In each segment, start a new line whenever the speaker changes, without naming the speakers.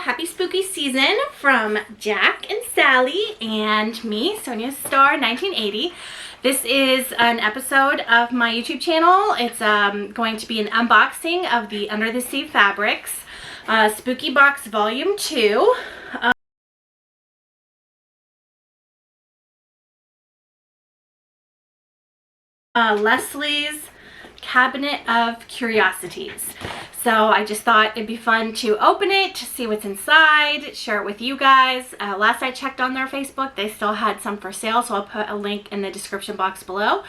happy spooky season from Jack and Sally and me, Sonia Star 1980. This is an episode of my YouTube channel. It's going to be an unboxing of the Under the Sea Fabrics Spooky Box Volume 2. Leslie's Cabinet of Curiosities. So I just thought it'd be fun to open it, to see what's inside, share it with you guys. Last I checked on their Facebook, they still had some for sale, so I'll put a link in the description box below.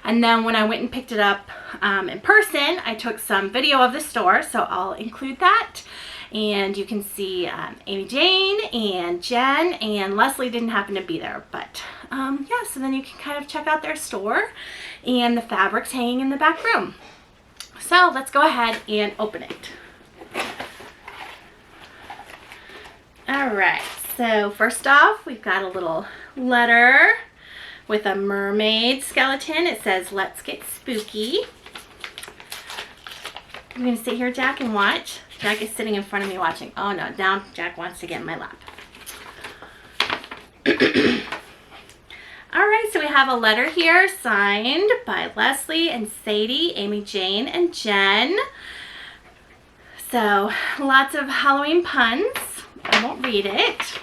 And then when I went and picked it up in person, I took some video of the store, so I'll include that. And you can see Amy Jane and Jen, and Leslie didn't happen to be there, but yeah, so then you can kind of check out their store and the fabrics hanging in the back room. So let's go ahead and open it. Alright, so first off, we've got a little letter with a mermaid skeleton. It says, "Let's get spooky." I'm going to sit here, Jack, and watch. Jack is sitting in front of me watching. Oh no, now Jack wants to get in my lap. Alright, so we have a letter here signed by Leslie and Sadie, Amy Jane, and Jen. So, lots of Halloween puns. I won't read it.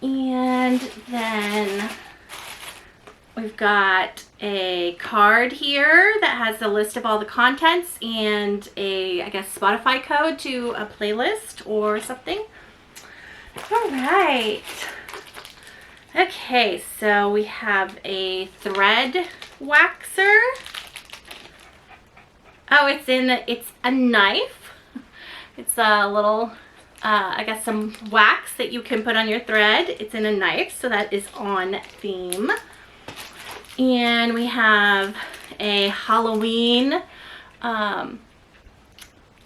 And then we've got a card here that has a list of all the contents and a, I guess, Spotify code to a playlist or something. Alright. Okay, so we have a thread waxer. Oh, it's a knife. It's a little, I guess, some wax that you can put on your thread. It's in a knife, so that is on theme. And we have a Halloween bucket,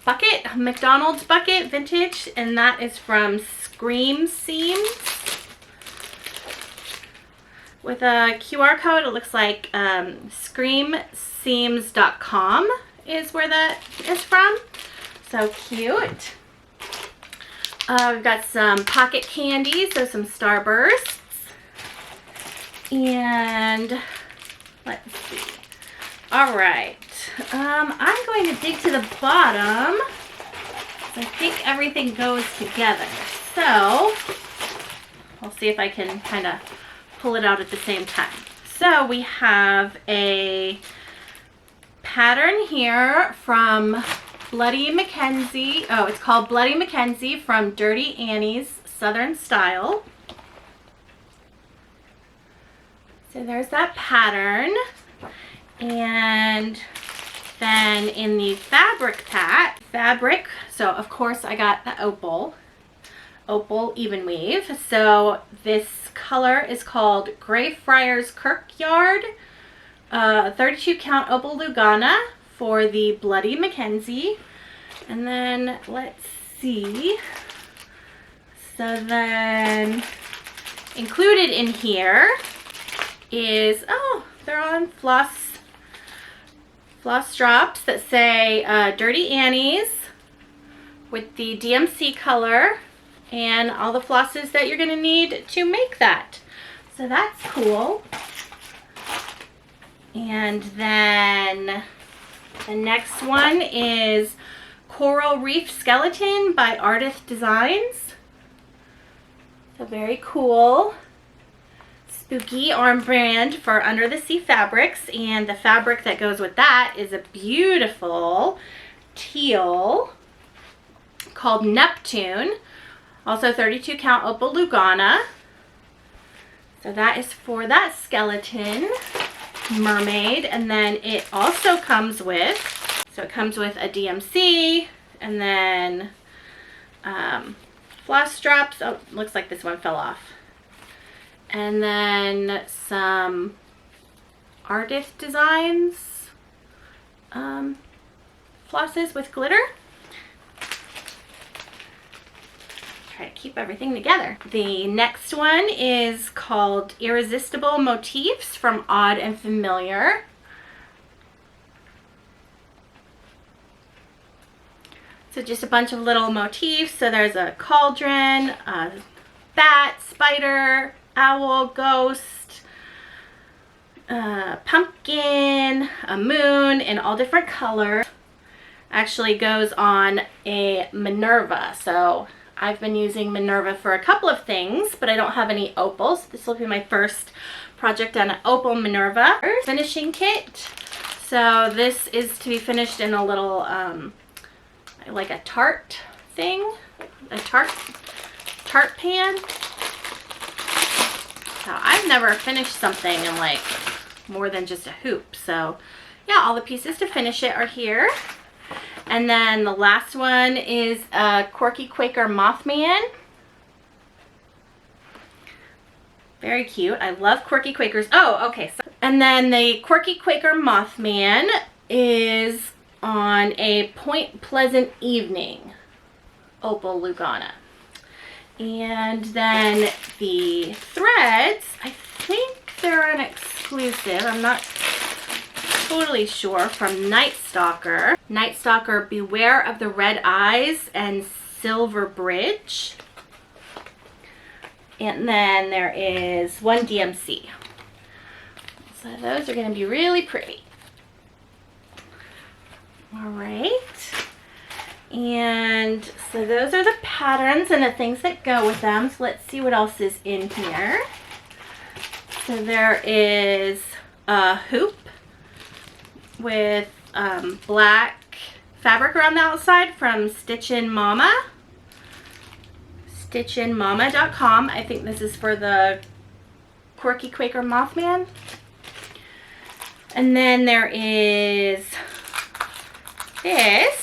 a McDonald's bucket, vintage, and that is from Scream Seams. With a QR code, it looks like screamseams.com is where that is from. So cute. We've got some pocket candy, so some Starbursts. And let's see. All right. I'm going to dig to the bottom. I think everything goes together. So I'll see if I can kind of pull it out at the same time. So we have a pattern here from Bloody Mackenzie. Oh, it's called Bloody Mackenzie from Dirty Annie's Southern Style. So there's that pattern. And then in the fabric pack, so of course I got the opal even weave. So this color is called Greyfriars Kirkyard 32 count opal Lugana for the Bloody Mackenzie. And then let's see, so then included in here is, oh, they're on floss drops that say Dirty Annie's with the DMC color and all the flosses that you're going to need to make that. So that's cool. And then the next one is Coral Reef Skeleton by Artist Designs. So very cool. Spooky arm brand for Under the Sea Fabrics. And the fabric that goes with that is a beautiful teal called Neptune. Also 32 count opal Lugana. So that is for that skeleton mermaid. And then it also comes with, so it comes with a DMC and then floss drops. Oh, looks like this one fell off. And then some Artist Designs flosses with glitter. Try to keep everything together. The next one is called Irresistible Motifs from Odd and Familiar. So just a bunch of little motifs. So there's a cauldron, a bat, spider, owl, ghost, pumpkin, a moon in all different colors. Actually goes on a Minerva. So I've been using Minerva for a couple of things, but I don't have any opals. This will be my first project on an opal Minerva. Finishing kit. So this is to be finished in a little, like a tart thing, a tart pan. So I've never finished something in like more than just a hoop. So yeah, all the pieces to finish it are here. And then the last one is a Quirky Quaker Mothman. Very cute. I love Quirky Quakers. Oh, okay. So, and then the Quirky Quaker Mothman is on a Point Pleasant Evening opal Lugana. And then the threads, I think they're an exclusive. I'm not totally sure, from Night Stalker. Night Stalker Beware of the Red Eyes and Silver Bridge. And then there is one DMC. So those are going to be really pretty. All right. And so those are the patterns and the things that go with them. So let's see what else is in here. So there is a hoop with black fabric around the outside from Stitchin' Mama. StitchinMama.com. I think this is for the Quirky Quaker Mothman. And then there is this.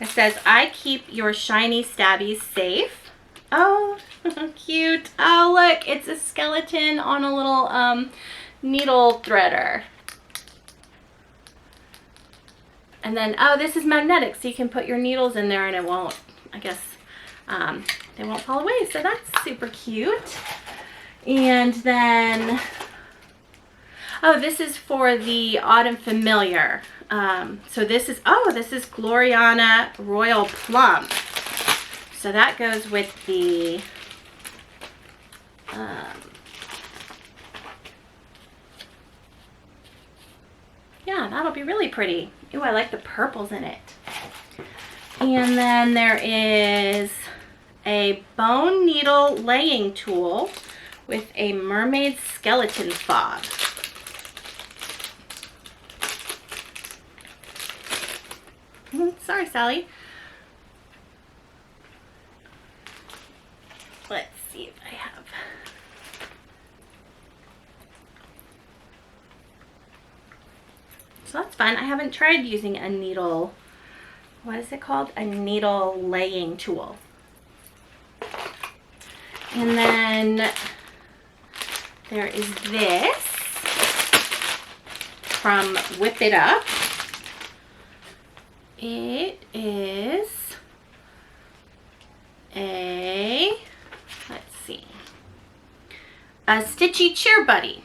It says, I keep your shiny stabbies safe. Oh, cute. Oh, look, it's a skeleton on a little needle threader. And then, oh, this is magnetic, so you can put your needles in there and it won't, I guess, they won't fall away. So that's super cute. And then, oh, this is for the Autumn Familiar. So this is, oh, this is Gloriana Royal Plum. So that goes with the, yeah, that'll be really pretty. Ooh, I like the purples in it. And then there is a bone needle laying tool with a mermaid skeleton fob. Sorry, Sally. Let's see if I have. So that's fun. I haven't tried using a needle, what is it called? A needle laying tool. And then there is this from Whip It Up. It is a, let's see, a Stitchy Cheer Buddy.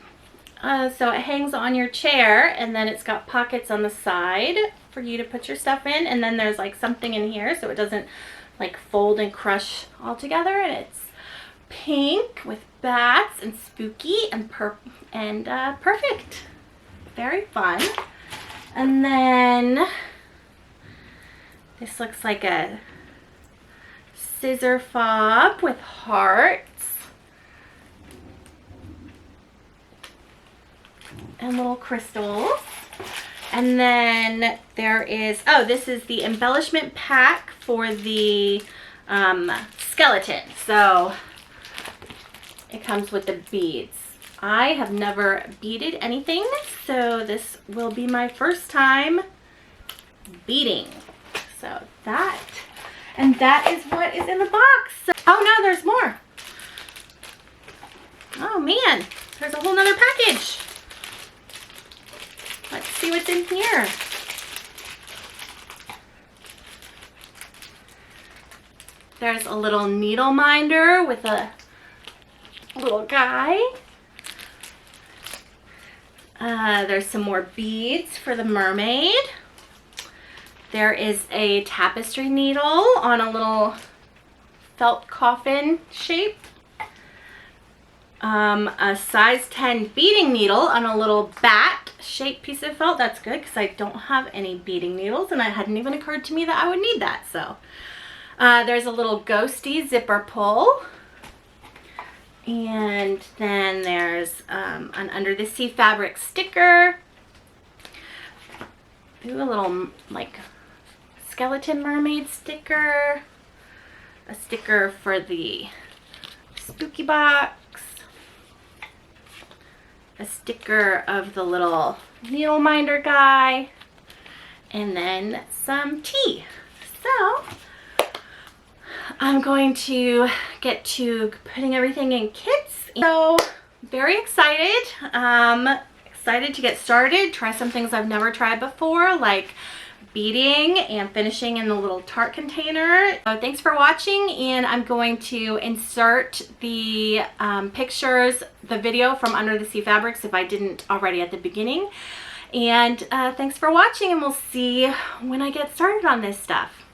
So it hangs on your chair, and then it's got pockets on the side for you to put your stuff in, and then there's like something in here so it doesn't like fold and crush all together. And it's pink with bats and spooky and perfect. Very fun. And then this looks like a scissor fob with hearts and little crystals. And then there is, oh, this is the embellishment pack for the skeleton. So it comes with the beads. I have never beaded anything, so this will be my first time beading. So that, and that is what is in the box. Oh no, there's more. Oh man, there's a whole nother package. Let's see what's in here. There's a little needle minder with a little guy. There's some more beads for the mermaid. There is a tapestry needle on a little felt coffin shape. A size 10 beading needle on a little bat shaped piece of felt. That's good because I don't have any beading needles and it hadn't even occurred to me that I would need that. So there's a little ghosty zipper pull. And then there's an Under the Sea fabric sticker. Ooh, a little like skeleton mermaid sticker. A sticker for the spooky box. A sticker of the little needle minder guy. And then some tea. So I'm going to get to putting everything in kits. So very excited. Excited to get started. Try some things I've never tried before, like beading and finishing in the little tart container. So thanks for watching, and I'm going to insert the pictures, the video from Under the Sea Fabrics if I didn't already at the beginning. And thanks for watching, and we'll see when I get started on this stuff.